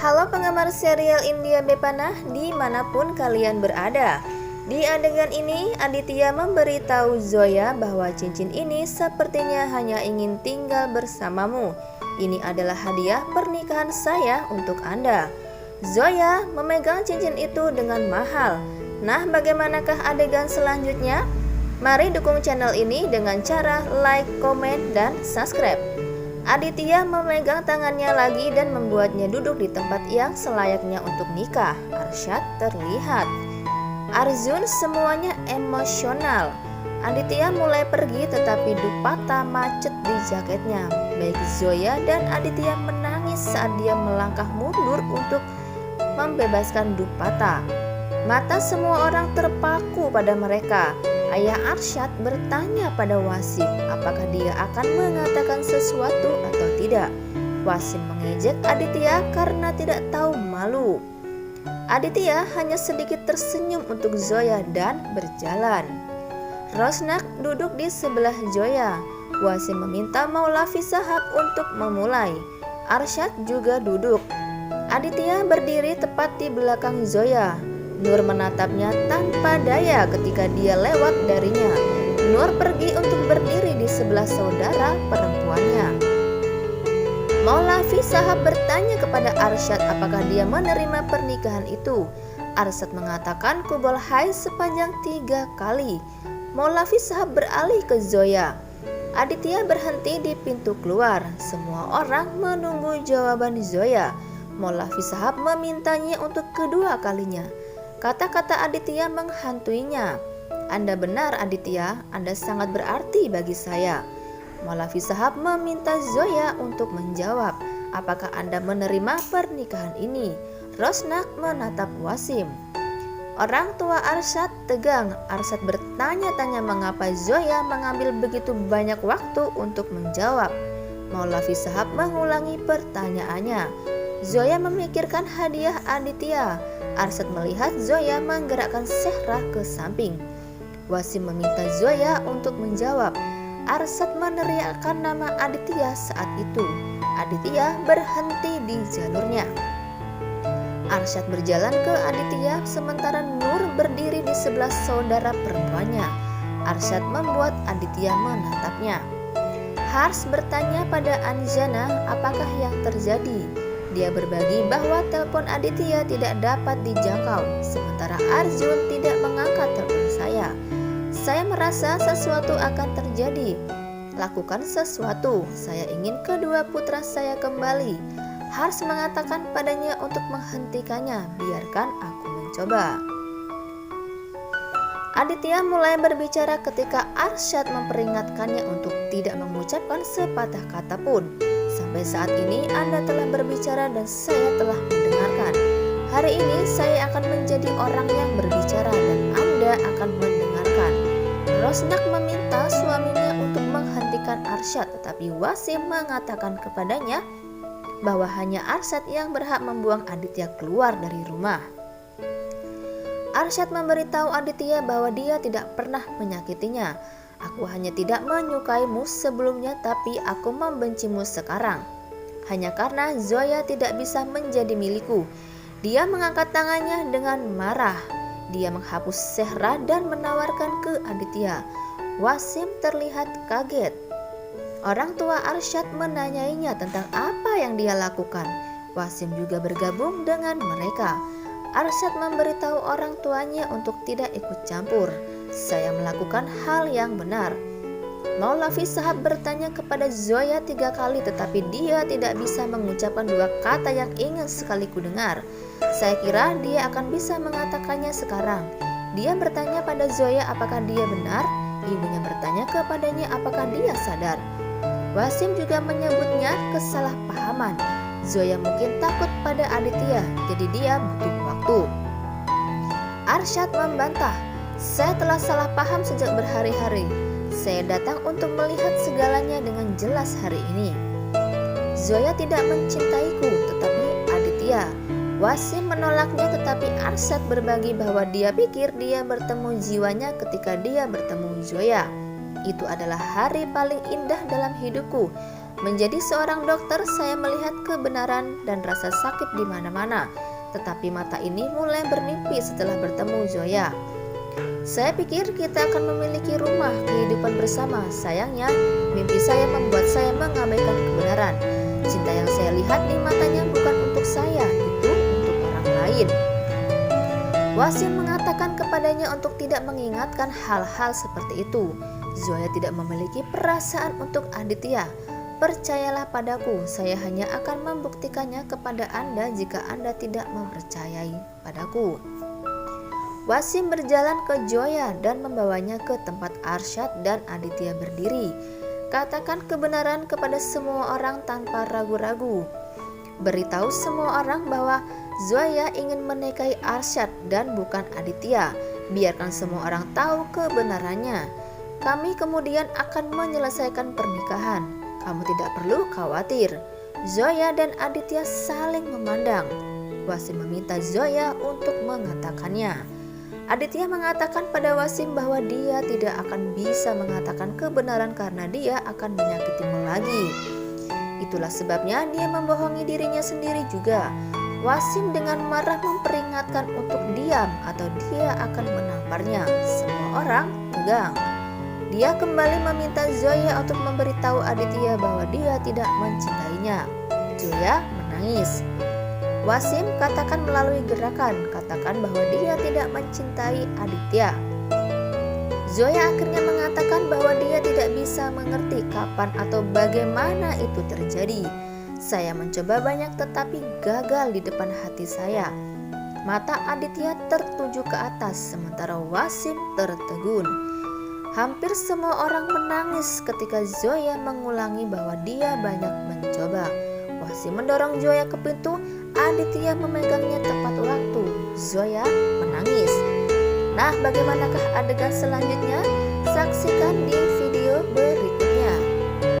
Halo penggemar serial India Bepanah dimanapun kalian berada. Di adegan ini Aditya memberitahu Zoya bahwa cincin ini sepertinya hanya ingin tinggal bersamamu. Ini adalah hadiah pernikahan saya untuk Anda. Zoya memegang cincin itu dengan mahal. Nah, bagaimanakah adegan selanjutnya? Mari dukung channel ini dengan cara like, komen, dan subscribe. Aditya memegang tangannya lagi dan membuatnya duduk di tempat yang selayaknya untuk nikah. Arsyad terlihat. Arjun semuanya emosional. Aditya mulai pergi tetapi Dupata macet di jaketnya. Baik Zoya dan Aditya menangis saat dia melangkah mundur untuk membebaskan Dupata. Mata semua orang terpaku pada mereka. Ayah Arsyad bertanya pada Wasim apakah dia akan mengatakan sesuatu atau tidak. Wasim mengejek Aditya karena tidak tahu malu. Aditya hanya sedikit tersenyum untuk Zoya dan berjalan. Rosnak duduk di sebelah Zoya. Wasim meminta Maulavi Shahab untuk memulai. Arsyad juga duduk. Aditya berdiri tepat di belakang Zoya. Nur menatapnya tanpa daya ketika dia lewat darinya. Nur pergi untuk berdiri di sebelah saudara perempuannya. Maulavi Shahab bertanya kepada Arsyad apakah dia menerima pernikahan itu. Arsyad mengatakan kubol hai sepanjang 3 kali. Maulavi Shahab beralih ke Zoya. Aditya berhenti di pintu keluar. Semua orang menunggu jawaban Zoya. Maulavi Shahab memintanya untuk kedua kalinya. Kata-kata Aditya menghantuinya. Anda benar Aditya, Anda sangat berarti bagi saya. Maulavi Shahab meminta Zoya untuk menjawab, apakah Anda menerima pernikahan ini? Rosnak menatap Wasim. Orang tua Arsyad tegang. Arsyad bertanya-tanya mengapa Zoya mengambil begitu banyak waktu untuk menjawab. Maulavi Shahab mengulangi pertanyaannya. Zoya memikirkan hadiah Aditya. Arsyad melihat Zoya menggerakkan Sehra ke samping. Wasim meminta Zoya untuk menjawab. Arsyad meneriakkan nama Aditya saat itu. Aditya berhenti di jalurnya. Arsyad berjalan ke Aditya sementara Nur berdiri di sebelah saudara perempuannya. Arsyad membuat Aditya menatapnya. Hars bertanya pada Anjana apakah yang terjadi. Dia berbagi bahwa telepon Aditya tidak dapat dijangkau, sementara Arjun tidak mengangkat telepon saya. Saya merasa sesuatu akan terjadi. Lakukan sesuatu, saya ingin kedua putra saya kembali. Hars mengatakan padanya untuk menghentikannya, biarkan aku mencoba. Aditya mulai berbicara ketika Arsyad memperingatkannya untuk tidak mengucapkan sepatah kata pun. Sampai saat ini Anda telah berbicara dan saya telah mendengarkan. Hari ini saya akan menjadi orang yang berbicara dan Anda akan mendengarkan. Rosnak meminta suaminya untuk menghentikan Arsyad, tetapi Wasim mengatakan kepadanya bahwa hanya Arsyad yang berhak membuang Aditya keluar dari rumah. Arsyad memberitahu Aditya bahwa dia tidak pernah menyakitinya. Aku hanya tidak menyukaimu sebelumnya, tapi aku membencimu sekarang. Hanya karena Zoya tidak bisa menjadi milikku. Dia mengangkat tangannya dengan marah. Dia menghapus Sehra dan menawarkan ke Aditya. Wasim terlihat kaget. Orang tua Arsyad menanyainya tentang apa yang dia lakukan. Wasim juga bergabung dengan mereka. Arsyad memberitahu orang tuanya untuk tidak ikut campur. Saya melakukan hal yang benar. Maulavi Shahab bertanya kepada Zoya 3 kali tetapi dia tidak bisa mengucapkan 2 kata yang ingin sekali ku dengar. Saya kira dia akan bisa mengatakannya sekarang. Dia bertanya pada Zoya apakah dia benar. Ibunya bertanya kepadanya apakah dia sadar. Wasim juga menyebutnya kesalahpahaman. Zoya mungkin takut pada Aditya, jadi dia butuh waktu. Arsyad membantah. Saya telah salah paham sejak berhari-hari. Saya datang untuk melihat segalanya dengan jelas hari ini. Zoya tidak mencintaiku, tetapi Aditya. Wasim menolaknya tetapi Arsyad berbagi bahwa dia pikir dia bertemu jiwanya ketika dia bertemu Zoya. Itu adalah hari paling indah dalam hidupku. Menjadi seorang dokter, saya melihat kebenaran dan rasa sakit di mana-mana. Tetapi mata ini mulai bermimpi setelah bertemu Zoya. Saya pikir kita akan memiliki rumah kehidupan bersama. Sayangnya, mimpi saya membuat saya mengabaikan kebenaran. Cinta yang saya lihat di matanya bukan untuk saya, itu untuk orang lain. Wasim mengatakan kepadanya untuk tidak mengingatkan hal-hal seperti itu. Zoya tidak memiliki perasaan untuk Aditya. Percayalah padaku, saya hanya akan membuktikannya kepada Anda jika Anda tidak mempercayai padaku. Wasim berjalan ke Zoya dan membawanya ke tempat Arsyad dan Aditya berdiri. Katakan kebenaran kepada semua orang tanpa ragu-ragu. Beritahu semua orang bahwa Zoya ingin menikahi Arsyad dan bukan Aditya. Biarkan semua orang tahu kebenarannya. Kami kemudian akan menyelesaikan pernikahan. Kamu tidak perlu khawatir. Zoya dan Aditya saling memandang. Wasim meminta Zoya untuk mengatakannya. Aditya mengatakan pada Wasim bahwa dia tidak akan bisa mengatakan kebenaran karena dia akan menyakitimu lagi. Itulah sebabnya dia membohongi dirinya sendiri juga. Wasim dengan marah memperingatkan untuk diam atau dia akan menamparnya. Semua orang tegang. Dia kembali meminta Zoya untuk memberitahu Aditya bahwa dia tidak mencintainya. Zoya menangis. Wasim katakan melalui gerakan, katakan bahwa dia tidak mencintai Aditya. Zoya akhirnya mengatakan bahwa dia tidak bisa mengerti kapan atau bagaimana itu terjadi. Saya mencoba banyak tetapi gagal di depan hati saya. Mata Aditya tertuju ke atas sementara Wasim tertegun. Hampir semua orang menangis ketika Zoya mengulangi bahwa dia banyak mencoba. Wasim mendorong Zoya ke pintu, Aditya memegangnya tepat waktu. Zoya menangis. Nah, bagaimanakah adegan selanjutnya?